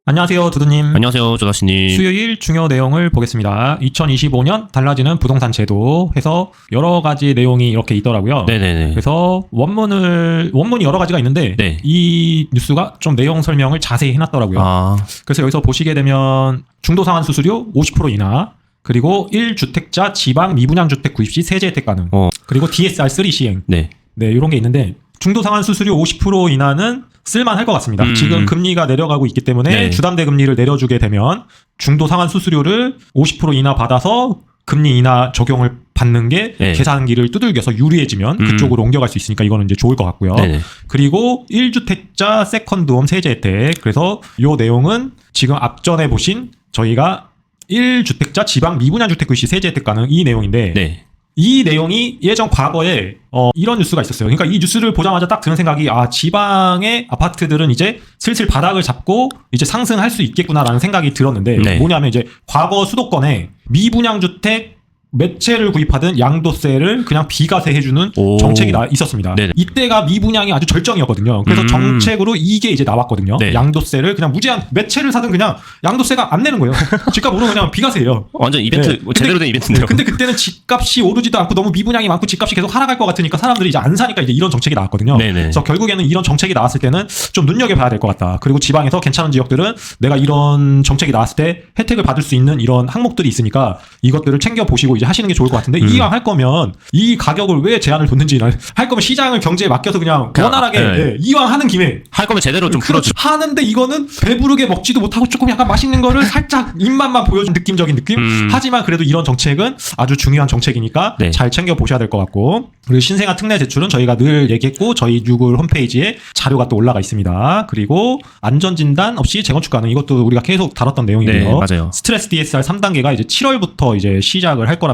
안녕하세요, 두두님. 안녕하세요, 조다씨님. 수요일 중요 내용을 보겠습니다. 2025년 달라지는 부동산 제도 해서 여러 가지 내용이 이렇게 있더라고요. 네네네. 그래서 원문이 여러 가지가 있는데 네. 이 뉴스가 좀 내용 설명을 자세히 해놨더라고요. 그래서 여기서 보시게 되면 중도상환 수수료 50% 인하, 그리고 1주택자 지방 미분양주택 구입 시 세제 혜택 가능, 그리고 DSR3 시행. 네. 네, 이런 게 있는데 중도상환 수수료 50% 인하는 쓸만할 것 같습니다. 지금 금리가 내려가고 있기 때문에 네. 주담대 금리를 내려주게 되면 중도상환 수수료를 50% 인하 받아서 금리 인하 적용을 받는 게 네. 계산기를 두들겨서 유리해지면 그쪽으로 옮겨갈 수 있으니까 이거는 이제 좋을 것 같고요. 네네. 그리고 1주택자 세컨드홈 세제 혜택. 그래서 이 내용은 지금 앞전에 보신 저희가 1주택자 지방 미분양주택 구입 시 세제 혜택 가능 이 내용인데 네. 이 내용이 예전 과거에 이런 뉴스가 있었어요. 그러니까 이 뉴스를 보자마자 딱 드는 생각이 지방의 아파트들은 이제 슬슬 바닥을 잡고 이제 상승할 수 있겠구나라는 생각이 들었는데 네. 뭐냐면 이제 과거 수도권에 미분양주택 매체를 구입하던 양도세를 그냥 비과세 해주는 정책이 있었습니다. 네네. 이때가 미분양이 아주 절정이었거든요. 그래서 정책으로 이게 이제 나왔거든요. 네. 양도세를 그냥 무제한 매체를 사든 그냥 양도세가 안 내는 거예요. 집값 오르면 그냥 비과세예요. 완전 이벤트, 네. 제대로 된 이벤트인데요. 근데 그때는 집값이 오르지도 않고 너무 미분양이 많고 집값이 계속 하락할 것 같으니까 사람들이 이제 안 사니까 이제 이런 정책이 나왔거든요. 네네. 그래서 결국에는 이런 정책이 나왔을 때는 좀 눈여겨봐야 될 것 같다. 그리고 지방에서 괜찮은 지역들은 내가 이런 정책이 나왔을 때 혜택을 받을 수 있는 이런 항목들이 있으니까 이것들을 챙겨보시고 이제 하시는 게 좋을 것 같은데 이왕 할 거면 이 가격을 왜 제한을 뒀는지 할 거면 시장을 경제에 맡겨서 그냥 원활하게 네. 이왕 하는 김에 할 거면 제대로 좀 풀어주. 하는데 이거는 배부르게 먹지도 못하고 조금 약간 맛있는 거를 살짝 입맛만 보여준 느낌적인 느낌? 하지만 그래도 이런 정책은 아주 중요한 정책이니까 네. 잘 챙겨보셔야 될 것 같고, 그리고 신생아 특례 제출은 저희가 늘 얘기했고 저희 유글 홈페이지에 자료가 또 올라가 있습니다. 그리고 안전진단 없이 재건축 가능, 이것도 우리가 계속 다뤘던 내용이고요. 네, 맞아요. 스트레스 DSR 3단계가 이제 7월부터 이제 시작을 할 거랍니다.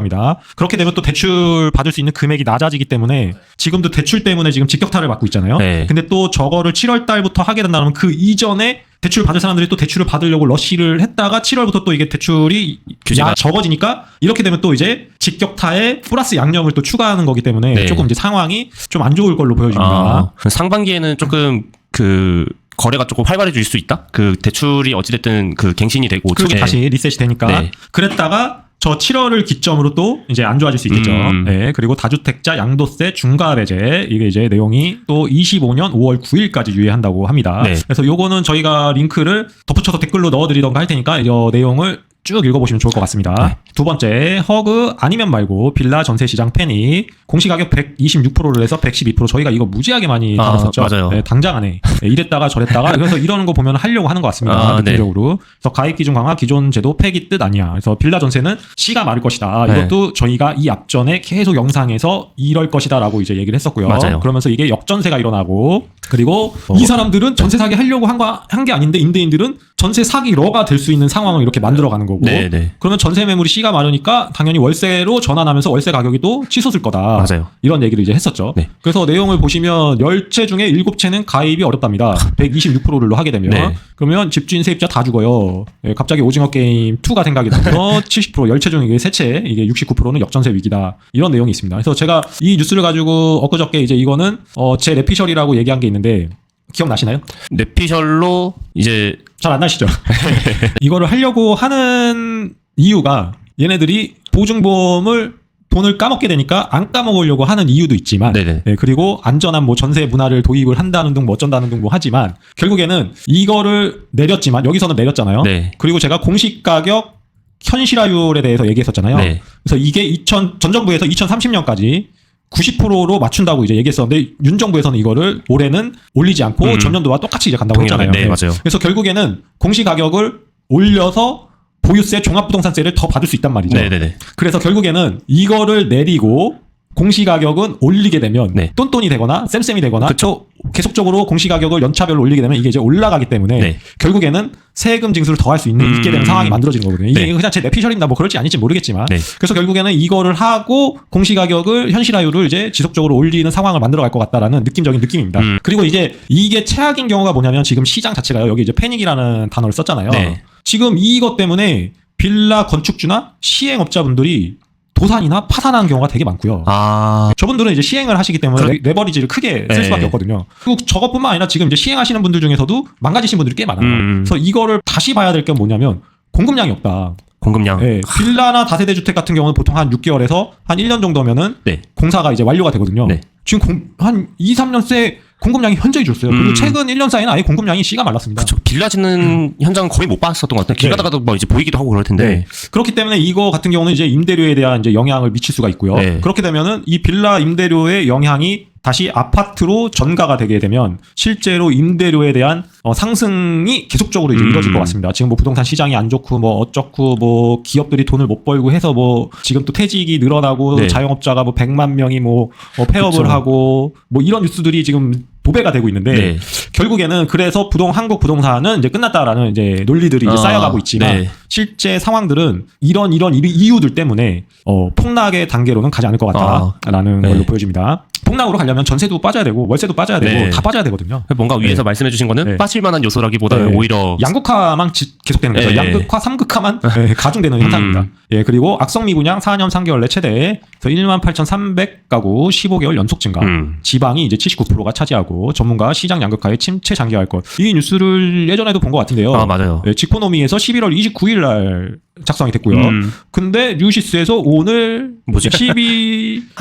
그렇게 되면 또 대출 받을 수 있는 금액이 낮아지기 때문에 지금도 대출 때문에 지금 직격탄을 맞고 있잖아요. 네. 근데 또 저거를 7월 달부터 하게 된다면 그 이전에 대출 받을 사람들이 또 대출을 받으려고 러쉬를 했다가 7월부터 또 이게 대출이 규제가 적어지니까 이렇게 되면 또 이제 직격타에 플러스 양념을 또 추가하는 거기 때문에 네. 조금 이제 상황이 좀 안 좋을 걸로 보여집니다. 상반기에는 조금 거래가 조금 활발해질 수 있다? 대출이 어찌됐든 갱신이 되고. 그게 다시 리셋이 되니까. 네. 그랬다가 저 7월을 기점으로 또 이제 안 좋아질 수 있겠죠. 네. 그리고 다주택자 양도세 중과 배제, 이게 이제 내용이 또 25년 5월 9일까지 유예한다고 합니다. 네. 그래서 요거는 저희가 링크를 덧붙여서 댓글로 넣어드리던가 할 테니까 이 내용을 쭉 읽어보시면 좋을 것 같습니다. 네. 두 번째, 허그 아니면 말고 빌라 전세시장 패닉, 공시가격 126%를 해서 112%. 저희가 이거 무지하게 많이 다뤘었죠. 맞아요. 네, 당장 안에 이랬다가 저랬다가 그래서 이러는 거 보면 하려고 하는 것 같습니다. 느낌적으로. 그래서 가입 기준 강화, 기존 제도 폐기 뜻 아니야. 그래서 빌라 전세는 씨가 마를 것이다. 네. 이것도 저희가 이 앞전에 계속 영상에서 이럴 것이다라고 이제 얘기를 했었고요. 맞아요. 그러면서 이게 역전세가 일어나고, 그리고 이 사람들은 전세 사기 하려고 한 게 아닌데 임대인들은 전세 사기러가 될 수 있는 상황을 이렇게 만들어가는 거고. 네네. 그러면 전세 매물이 씨가 많으니까 당연히 월세로 전환하면서 월세 가격이 또 치솟을 거다. 맞아요. 이런 얘기를 이제 했었죠. 네. 그래서 내용을 보시면 10채 중에 7채는 가입이 어렵답니다. 126%를 하게 되면. 네. 그러면 집주인 세입자 다 죽어요. 갑자기 오징어 게임 2가 생각이 나서 70%, 10채 중에 3채, 이게 69%는 역전세 위기다. 이런 내용이 있습니다. 그래서 제가 이 뉴스를 가지고 엊그저께 이제 이거는 제 레피셜이라고 얘기한 게 있는데 기억나시나요? 뇌피셜로 이제 잘 안 나시죠? 이거를 하려고 하는 이유가 얘네들이 보증보험을 돈을 까먹게 되니까 안 까먹으려고 하는 이유도 있지만, 네네. 네, 그리고 안전한 뭐 전세 문화를 도입을 한다는 등 뭐 어쩐다는 등 뭐 하지만 결국에는 이거를 내렸지만 여기서는 내렸잖아요. 네. 그리고 제가 공시가격 현실화율에 대해서 얘기했었잖아요. 네. 그래서 이게 전 정부에서 2030년까지 90%로 맞춘다고 이제 얘기했었는데 윤 정부에서는 이거를 올해는 올리지 않고 전년도와 똑같이 이제 간다고 했잖아요. 네, 맞아요. 그래서 결국에는 공시가격을 올려서 보유세 종합부동산세를 더 받을 수 있단 말이죠. 네네네. 그래서 결국에는 이거를 내리고 공시가격은 올리게 되면 네. 똔똔이 되거나 쌤쌤이 되거나 또 계속적으로 공시가격을 연차별로 올리게 되면 이게 이제 올라가기 때문에 네. 결국에는 세금 징수를 더 할 수 있게 되는 상황이 만들어지는 거거든요. 이게 네. 그냥 제 내피셜입니다. 뭐 그럴지 아닐지 모르겠지만. 네. 그래서 결국에는 이거를 하고 공시가격을 현실화율을 이제 지속적으로 올리는 상황을 만들어갈 것 같다라는 느낌적인 느낌입니다. 그리고 이제 이게 최악인 경우가 뭐냐면 지금 시장 자체가요. 여기 이제 패닉이라는 단어를 썼잖아요. 네. 지금 이것 때문에 빌라 건축주나 시행업자분들이 도산이나 파산하는 경우가 되게 많고요. 아, 저분들은 이제 시행을 하시기 때문에 레버리지를 크게 쓸 네. 수밖에 없거든요. 그리고 저것뿐만 아니라 지금 이제 시행하시는 분들 중에서도 망가지신 분들이 꽤 많아요. 그래서 이거를 다시 봐야 될 게 뭐냐면 공급량이 없다. 공급량. 네, 빌라나 다세대 주택 같은 경우는 보통 한 6개월에서 한 1년 정도면은 네. 공사가 이제 완료가 되거든요. 네. 지금 한 2, 3년 새 공급량이 현저히 줄었어요. 그리고 최근 1년 사이는 아예 공급량이 씨가 말랐습니다. 그쵸. 빌라 짓는 현장은 거의 못 봤었던 것 같아요. 길 네. 가다가도 뭐 이제 보이기도 하고 그럴 텐데. 네. 그렇기 때문에 이거 같은 경우는 이제 임대료에 대한 이제 영향을 미칠 수가 있고요. 네. 그렇게 되면은 이 빌라 임대료의 영향이 다시 아파트로 전가가 되게 되면 실제로 임대료에 대한 상승이 계속적으로 이제 이뤄질 것 같습니다. 지금 뭐 부동산 시장이 안 좋고 뭐 어쩌고 뭐 기업들이 돈을 못 벌고 해서 뭐 지금 또 퇴직이 늘어나고 네. 자영업자가 뭐 100만 명이 뭐 폐업을 그쵸. 하고 뭐 이런 뉴스들이 지금 도배가 되고 있는데 네. 결국에는 그래서 한국 부동산은 이제 끝났다라는 이제 논리들이 이제 쌓여가고 있지만 네. 실제 상황들은 이런 이유들 때문에 폭락의 단계로는 가지 않을 것 같다라는 네. 걸로 보여집니다. 폭락으로 가려면 전세도 빠져야 되고 월세도 빠져야 되고 네. 다 빠져야 되거든요. 뭔가 위에서 말씀해 주신 거는 네. 빠질 만한 요소라기보다는 네. 오히려 양극화만 계속되는 거죠. 네. 양극화, 삼극화만 가중되는 현상입니다. 예, 그리고 악성 미분양 4년 3개월 내 최대 18,300가구 15개월 연속 증가. 지방이 이제 79%가 차지하고 전문가 시장 양극화에 침체 장기화할 것. 이 뉴스를 예전에도 본 것 같은데요. 아, 맞아요. 예, 지코노미에서 11월 29일 날 작성이 됐고요. 근데 뉴시스에서 오늘 뭐지?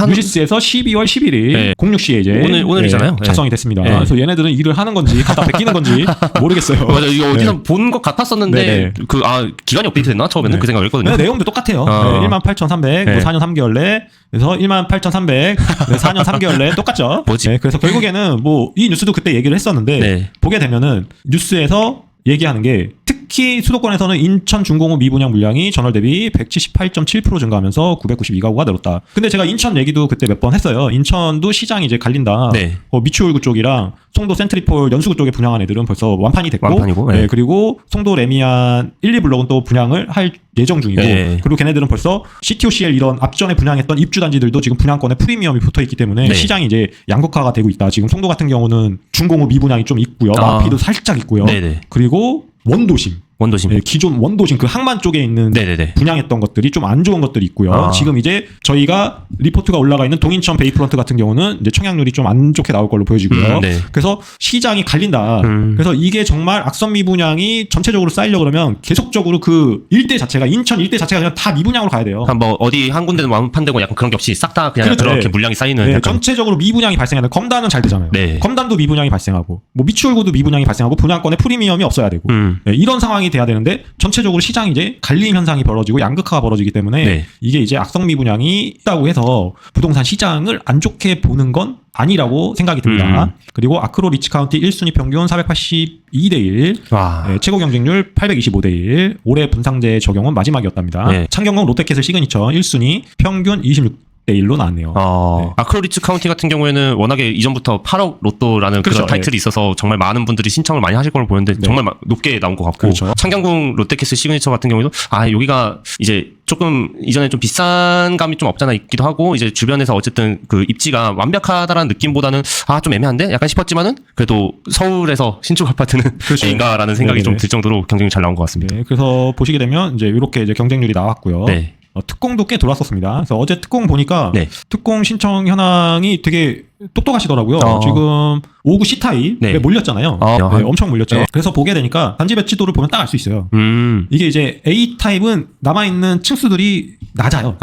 뉴시스에서 12월 11일 네. 06시에 이제 오늘이잖아요. 작성이 됐습니다. 네. 그래서 얘네들은 일을 하는 건지 갖다 베끼는 건지 모르겠어요. 맞아, 이거 어디서 네. 본 것 같았었는데 네, 네. 기간이 업데이트 됐나 처음에는 네. 그 생각을 했거든요. 네, 내용도 똑같아요. 아. 18,300, 네. 4년 3개월 내, 그래서 18,300, 4년 3개월 내 똑같죠. 뭐지? 네, 그래서 결국에는 뭐 이 뉴스도 그때 얘기를 했었는데 네. 보게 되면은 뉴스에서 얘기하는 게 특히 수도권에서는 인천 중공업 미분양 물량이 전월 대비 178.7% 증가하면서 992가구가 늘었다. 근데 제가 인천 얘기도 그때 몇 번 했어요. 인천도 시장이 이제 갈린다. 네. 미추홀구 쪽이랑 송도 센트리폴 연수구 쪽에 분양한 애들은 벌써 완판이 됐고, 완판이고, 네. 그리고 송도 레미안 1, 2블록은 또 분양을 할 예정 중이고, 네. 그리고 걔네들은 벌써 CTOCL 이런 앞전에 분양했던 입주단지들도 지금 분양권에 프리미엄이 붙어 있기 때문에 네. 시장이 이제 양극화가 되고 있다. 지금 송도 같은 경우는 중공업 미분양이 좀 있고요. 마피도 살짝 있고요. 네네. 그리고 원도심. 원도심. 네, 기존 원도심 그 항만 쪽에 있는 네네네. 분양했던 것들이 좀 안 좋은 것들이 있고요. 지금 이제 저희가 리포트가 올라가 있는 동인천 베이프런트 같은 경우는 이제 청약률이 좀 안 좋게 나올 걸로 보여지고요. 네. 그래서 시장이 갈린다. 그래서 이게 정말 악성 미분양이 전체적으로 쌓이려 그러면 계속적으로 그 일대 자체가 인천 일대 자체가 그냥 다 미분양으로 가야 돼요. 뭐 어디 한 군데는 완판되고 약간 그런 게 없이 싹 다 그냥 그렇죠. 그렇게 네. 물량이 쌓이는 네, 약간 전체적으로 미분양이 발생하는 검단은 잘 되잖아요. 네. 검단도 미분양이 발생하고 뭐 미추홀구도 미분양이 발생하고 분양권에 프리미엄이 없어야 되고 네, 이런 상황이 돼야 되는데 전체적으로 시장이 이제 갈림 현상이 벌어지고 양극화가 벌어지기 때문에 네. 이게 이제 악성 미분양이 있다고 해서 부동산 시장을 안 좋게 보는 건 아니라고 생각이 듭니다. 그리고 아크로 리치 카운티 1순위 평균 482대 1, 와. 네, 최고 경쟁률 825대 1, 올해 분상제 적용은 마지막이었답니다. 네. 창경궁 롯데캐슬 시그니처 1순위 평균 26대 1로 나왔네요. 네. 아크로리츠 카운티 같은 경우에는 워낙에 이전부터 8억 로또라는 그렇죠. 그런 타이틀이 있어서 정말 많은 분들이 신청을 많이 하실 걸로 보는데 네. 정말 높게 나온 것 같고 그렇죠. 창경궁 롯데캐슬 시그니처 같은 경우에도 여기가 이제 조금 이전에 좀 비싼 감이 좀 없잖아 있기도 하고 이제 주변에서 어쨌든 그 입지가 완벽하다라는 느낌보다는 좀 애매한데 약간 싶었지만은 그래도 서울에서 신축 아파트는 그렇죠. 인가라는 생각이 네네네. 좀 들 정도로 경쟁이 잘 나온 것 같습니다. 네, 그래서 보시게 되면 이제 이렇게 이제 경쟁률이 나왔고요. 네. 특공도 꽤 돌았었습니다. 그래서 어제 특공 보니까 네. 특공 신청 현황이 되게 똑똑하시더라고요. 지금 5구 C타입에 네. 몰렸잖아요. 네, 엄청 몰렸죠. 네. 그래서 보게 되니까 단지 배치도를 보면 딱 알 수 있어요. 이게 이제 A타입은 남아있는 층수들이 낮아요.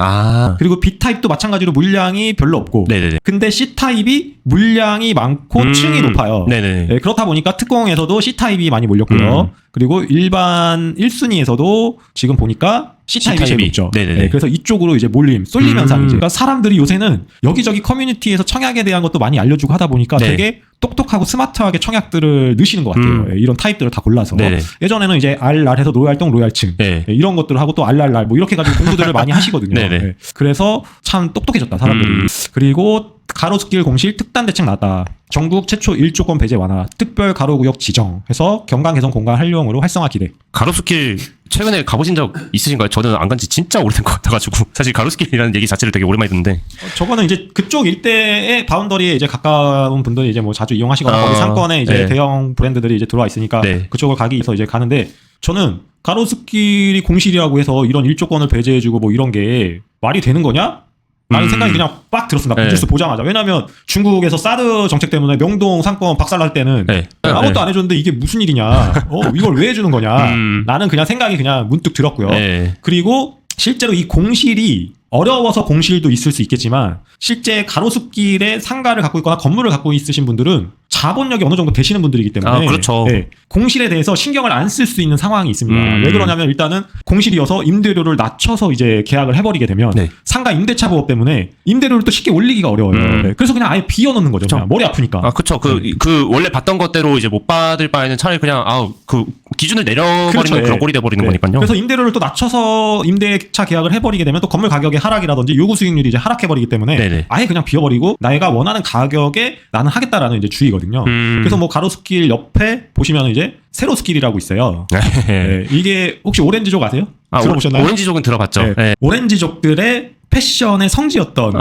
그리고 B타입도 마찬가지로 물량이 별로 없고 네네네. 근데 C타입이 물량이 많고 층이 높아요. 네네. 네, 그렇다 보니까 특공에서도 C타입이 많이 몰렸고요. 그리고 일반 1순위에서도 지금 보니까 C타입이 제일 높죠. 네네네. 그래서 이쪽으로 이제 쏠림 현상이죠. 그러니까 사람들이 요새는 여기저기 커뮤니티에서 청약에 대한 것도 많이 알려주고 하다 보니까 네. 되게 똑똑하고 스마트하게 청약들을 넣으시는 것 같아요. 이런 타입들을 다 골라서. 네네. 예전에는 이제 RR해서 로얄동 로얄층 네. 이런 것들을 하고 또 RRR 뭐 이렇게 가지고 공부들을 많이 하시거든요. 네네. 네. 그래서 참 똑똑해졌다 사람들이. 그리고 가로수길 공실 특단 대책 나왔다. 전국 최초 1조권 배제 완화, 특별 가로구역 지정해서 경관 개선 공간 활용으로 활성화 기대. 가로수길 최근에 가보신 적 있으신가요? 저는 안 간 지 진짜 오래된 것 같아가지고 사실 가로수길이라는 얘기 자체를 되게 오랜만에 듣는데 저거는 이제 그쪽 일대의 바운더리에 이제 가까운 분들이 이제 뭐 자주 이용하시거나 거기 상권에 이제 네. 대형 브랜드들이 이제 들어와 있으니까 네. 그쪽을 가기 위해서 이제 가는데 저는 가로수길이 공실이라고 해서 이런 일조권을 배제해주고 뭐 이런 게 말이 되는 거냐? 라는 생각이 그냥 빡 들었습니다. 네. 뉴스 보자마자. 왜냐하면 중국에서 사드 정책 때문에 명동 상권 박살날 때는 네. 아무것도 네. 안 해줬는데 이게 무슨 일이냐? 이걸 왜 해주는 거냐? 라는 그냥 생각이 그냥 문득 들었고요. 네. 그리고 실제로 이 공실이 어려워서 공실도 있을 수 있겠지만 실제 가로수길에 상가를 갖고 있거나 건물을 갖고 있으신 분들은 자본력이 어느 정도 되시는 분들이기 때문에 아, 그렇죠. 네, 공실에 대해서 신경을 안 쓸 수 있는 상황이 있습니다. 왜 그러냐면 일단은 공실이어서 임대료를 낮춰서 이제 계약을 해버리게 되면 네. 상가 임대차 보호 때문에 임대료를 또 쉽게 올리기가 어려워요. 네, 그래서 그냥 아예 비워놓는 거죠. 그냥 머리 아프니까. 아, 그쵸. 그 원래 받던 것대로 이제 못 받을 바에는 차라리 그냥, 그 기준을 내려버리면 그렇죠. 그런 예. 꼴이 돼버리는 네. 거니까요. 그래서 임대료를 또 낮춰서 임대차 계약을 해버리게 되면 또 건물 가격의 하락이라든지 요구 수익률이 이제 하락해버리기 때문에 네네. 아예 그냥 비워버리고 내가 원하는 가격에 나는 하겠다라는 이제 주의거든요. 그래서 뭐 가로수길 옆에 보시면 이제 세로수길이라고 있어요. 네, 이게 혹시 오렌지족 아세요? 들어보셨나요? 오렌지족은 들어봤죠. 네. 네. 오렌지족들의 패션의 성지였던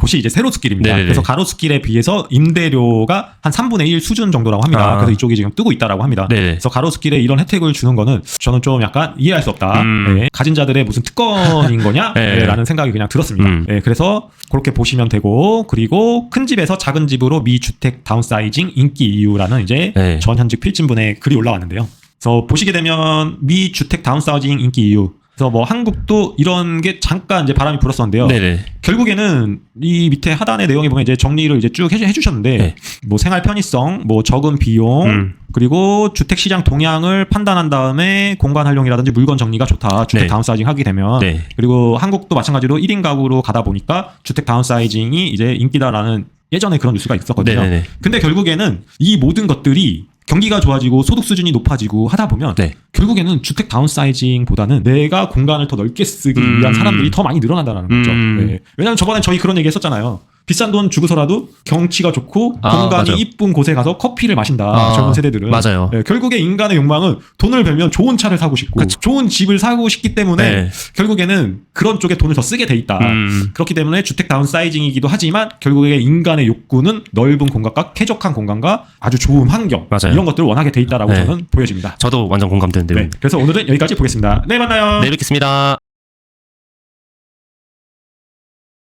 곳이 이제 세로스길입니다. 네네네. 그래서 가로수길에 비해서 임대료가 한 3분의 1 수준 정도라고 합니다. 그래서 이쪽이 지금 뜨고 있다라고 합니다. 네네. 그래서 가로수길에 이런 혜택을 주는 거는 저는 좀 약간 이해할 수 없다. 네. 가진 자들의 무슨 특권인 거냐? 네. 네, 라는 생각이 그냥 들었습니다. 네, 그래서 그렇게 보시면 되고 그리고 큰 집에서 작은 집으로 미주택 다운사이징 인기 이유라는 이제 네. 전현직 필진분의 글이 올라왔는데요. 그래서 보시게 되면 미주택 다운사이징 인기 이유. 그래서 뭐 한국도 이런 게 잠깐 이제 바람이 불었었는데요. 네네. 결국에는 이 밑에 하단의 내용에 보면 이제 정리를 이제 쭉 해주셨는데 네. 뭐 생활 편의성, 뭐 적은 비용, 그리고 주택 시장 동향을 판단한 다음에 공간 활용이라든지 물건 정리가 좋다. 주택 네. 다운사이징 하게 되면 네. 그리고 한국도 마찬가지로 1인 가구로 가다 보니까 주택 다운사이징이 이제 인기다라는 예전에 그런 뉴스가 있었거든요. 네네네. 근데 결국에는 이 모든 것들이 경기가 좋아지고 소득 수준이 높아지고 하다 보면 네. 결국에는 주택 다운사이징보다는 내가 공간을 더 넓게 쓰기 위한 사람들이 더 많이 늘어난다는 거죠. 네. 왜냐하면 저번에 저희 그런 얘기 했었잖아요. 비싼 돈 주고서라도 경치가 좋고 공간이 맞아요. 이쁜 곳에 가서 커피를 마신다. 젊은 세대들은. 맞아요. 네, 결국에 인간의 욕망은 돈을 벌면 좋은 차를 사고 싶고 좋은 집을 사고 싶기 때문에 네. 결국에는 그런 쪽에 돈을 더 쓰게 돼 있다. 그렇기 때문에 주택 다운사이징이기도 하지만 결국에 인간의 욕구는 넓은 공간과 쾌적한 공간과 아주 좋은 환경 맞아요. 이런 것들을 원하게 돼 있다라고 네. 저는 보여집니다. 저도 완전 공감되는데요. 네, 그래서 오늘은 여기까지 보겠습니다. 네, 만나요. 네, 뵙겠습니다.